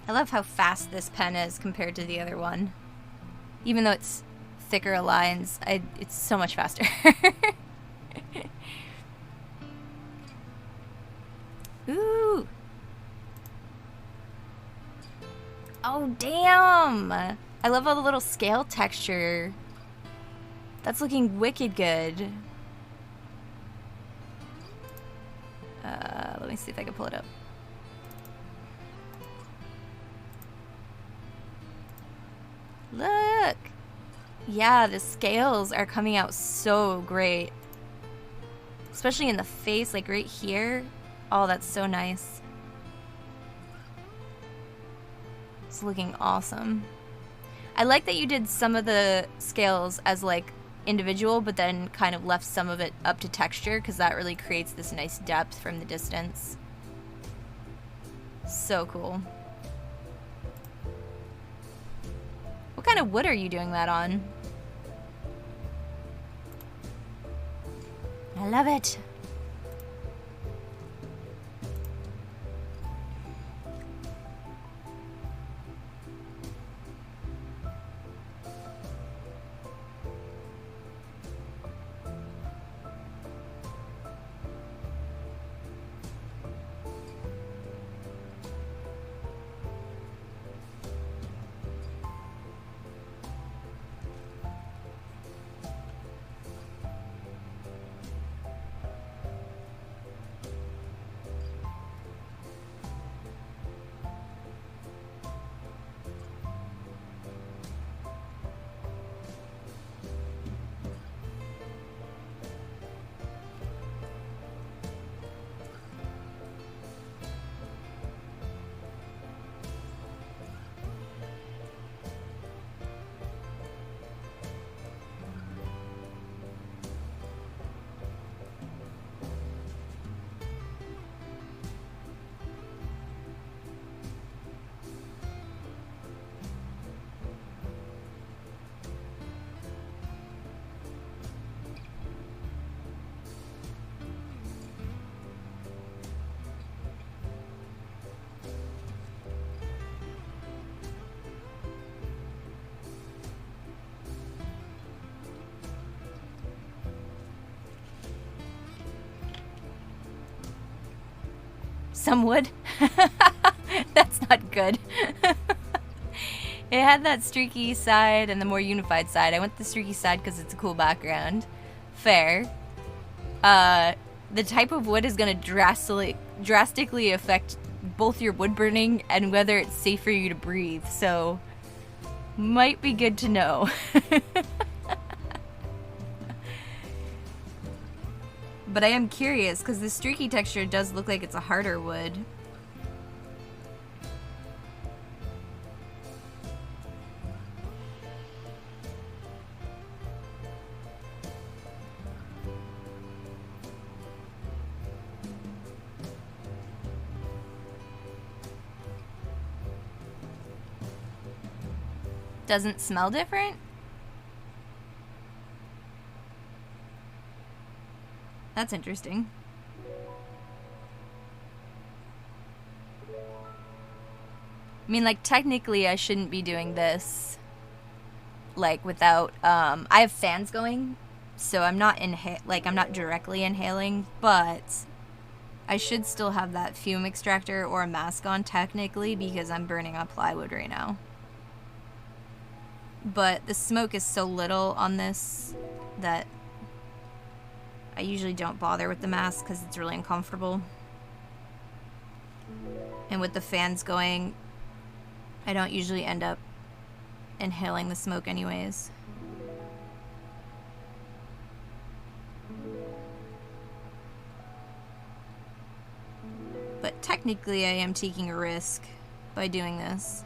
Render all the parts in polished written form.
I love how fast this pen is compared to the other one. Even though it's thicker lines, it's so much faster. Ooh! Oh, damn! I love all the little scale texture. That's looking wicked good. Let me see if I can pull it up. Look! Yeah, the scales are coming out so great. Especially in the face, like right here. Oh, that's so nice. It's looking awesome. I like that you did some of the scales as like individual, but then kind of left some of it up to texture, because that really creates this nice depth from the distance. So cool. What kind of wood are you doing that on? I love it. Some wood? That's not good. It had that streaky side and the more unified side. I went the streaky side because it's a cool background. Fair. The type of wood is going to drastically affect both your wood burning and whether it's safe for you to breathe. So, might be good to know. But I am curious, because the streaky texture does look like it's a harder wood. Doesn't smell different? That's interesting. I mean, like, technically I shouldn't be doing this, like, without, I have fans going, so I'm not I'm not directly inhaling, but I should still have that fume extractor or a mask on, technically, because I'm burning on plywood right now. But the smoke is so little on this that I usually don't bother with the mask because it's really uncomfortable. And with the fans going, I don't usually end up inhaling the smoke anyways. But technically I am taking a risk by doing this.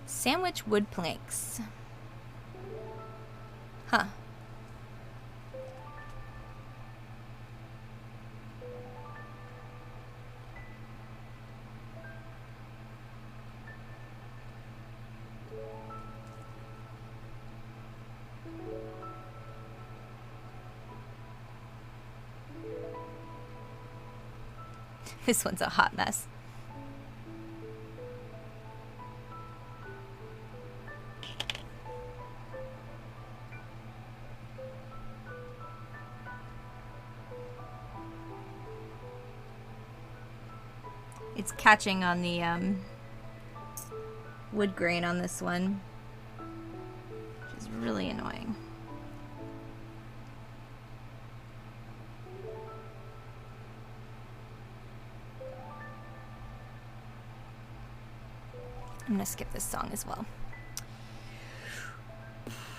Sandwich wood planks. Huh. This one's a hot mess. It's catching on the wood grain on this one, which is really annoying. I'm gonna skip this song as well.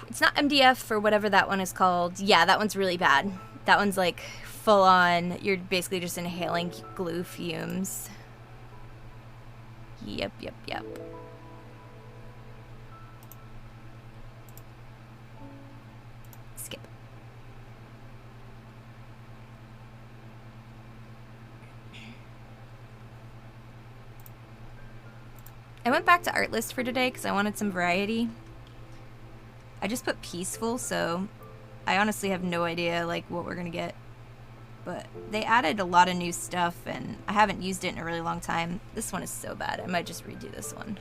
It's not MDF or whatever that one is called. Yeah, that one's really bad. That one's like full on, you're basically just inhaling glue fumes. Yep. Skip. I went back to Artlist for today because I wanted some variety. I just put peaceful, so I honestly have no idea like what we're gonna get. But they added a lot of new stuff, and I haven't used it in a really long time. This one is so bad. I might just redo this one.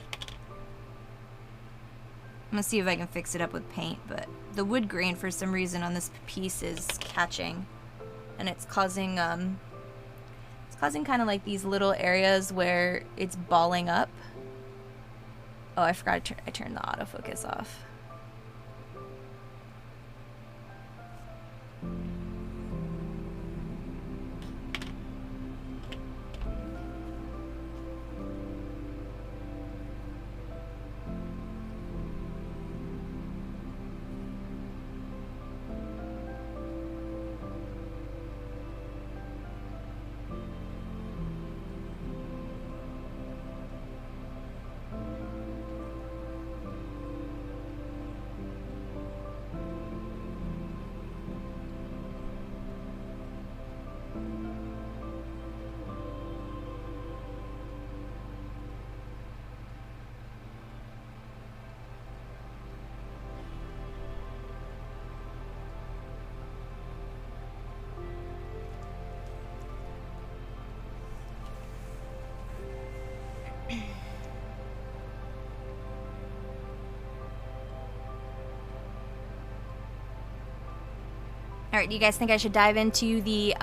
I'm gonna see if I can fix it up with paint, but the wood grain for some reason on this piece is catching, and it's causing kind of like these little areas where it's balling up. Oh, I forgot I turned the autofocus off. Alright, do you guys think I should dive into the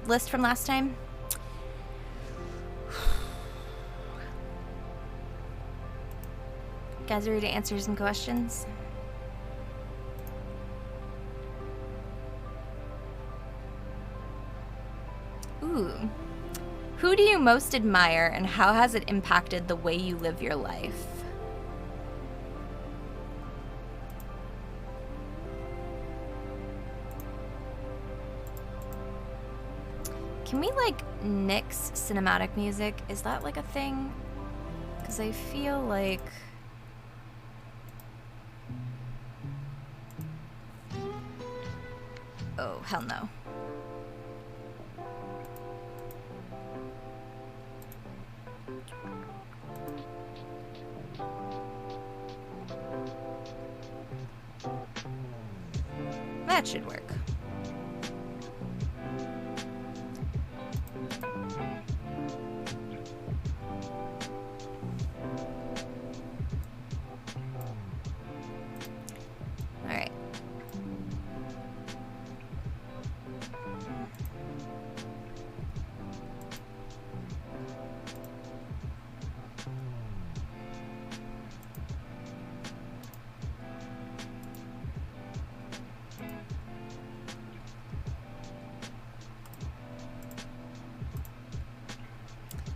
list from last time? You guys ready to answer some questions? Ooh. Who do you most admire, and how has it impacted the way you live your life? Can we, like, nix cinematic music? Is that, like, a thing? Because I feel like... Oh, hell no. That should work.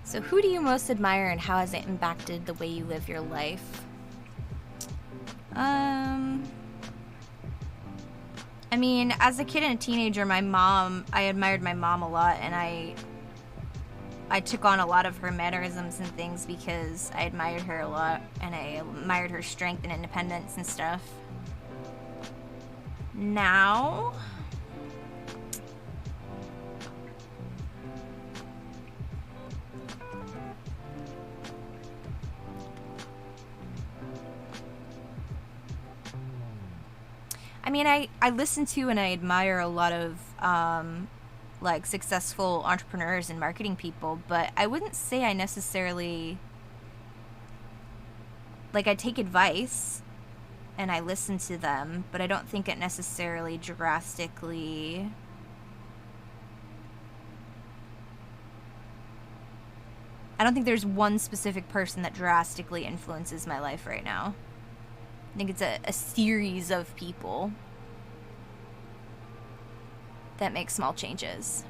So who do you most admire, and how has it impacted the way you live your life? I mean, as a kid and a teenager, I admired my mom a lot, and I took on a lot of her mannerisms and things because I admired her a lot, and I admired her strength and independence and stuff. Now, I mean, I listen to and I admire a lot of like successful entrepreneurs and marketing people, but I wouldn't say I necessarily, like, I take advice and I listen to them, but I don't think it necessarily drastically, I don't think there's one specific person that drastically influences my life right now. I think it's a series of people that make small changes.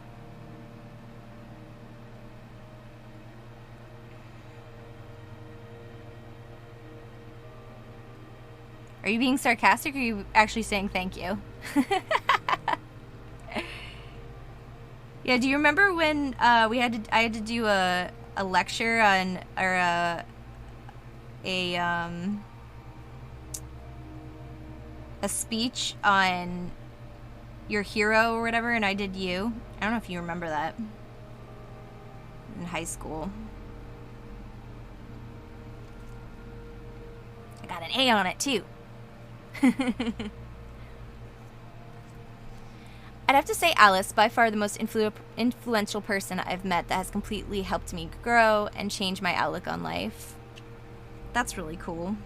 Are you being sarcastic or are you actually saying thank you? Yeah, do you remember when I had to do a lecture on, or a speech on your hero or whatever, and I did you? I don't know if you remember that. In high school. I got an A on it too. I'd have to say Alice, by far the most influential person I've met that has completely helped me grow and change my outlook on life. That's really cool.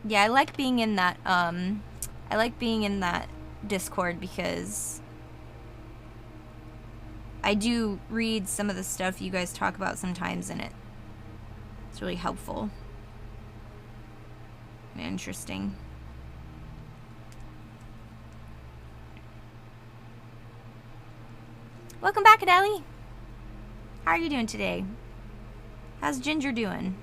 Yeah, I like being in that Discord because I do read some of the stuff you guys talk about sometimes, and it's really helpful and interesting. Welcome back, Adele. How are you doing today? How's Ginger doing?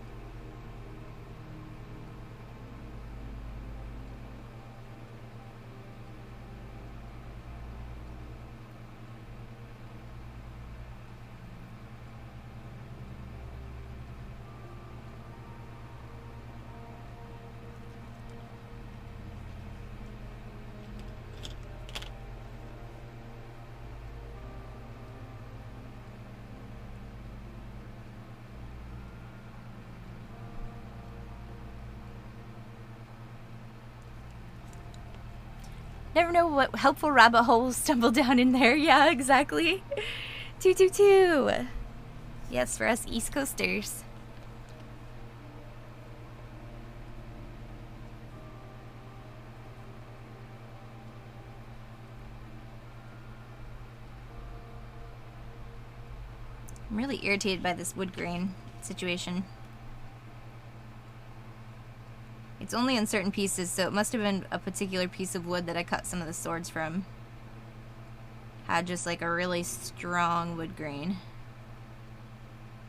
Never know what helpful rabbit holes stumble down in there. Yeah, exactly. 222. Yes, for us East Coasters. I'm really irritated by this wood grain situation. It's only in certain pieces, so it must have been a particular piece of wood that I cut some of the swords from. Had just like a really strong wood grain.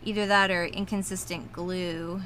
Either that or inconsistent glue.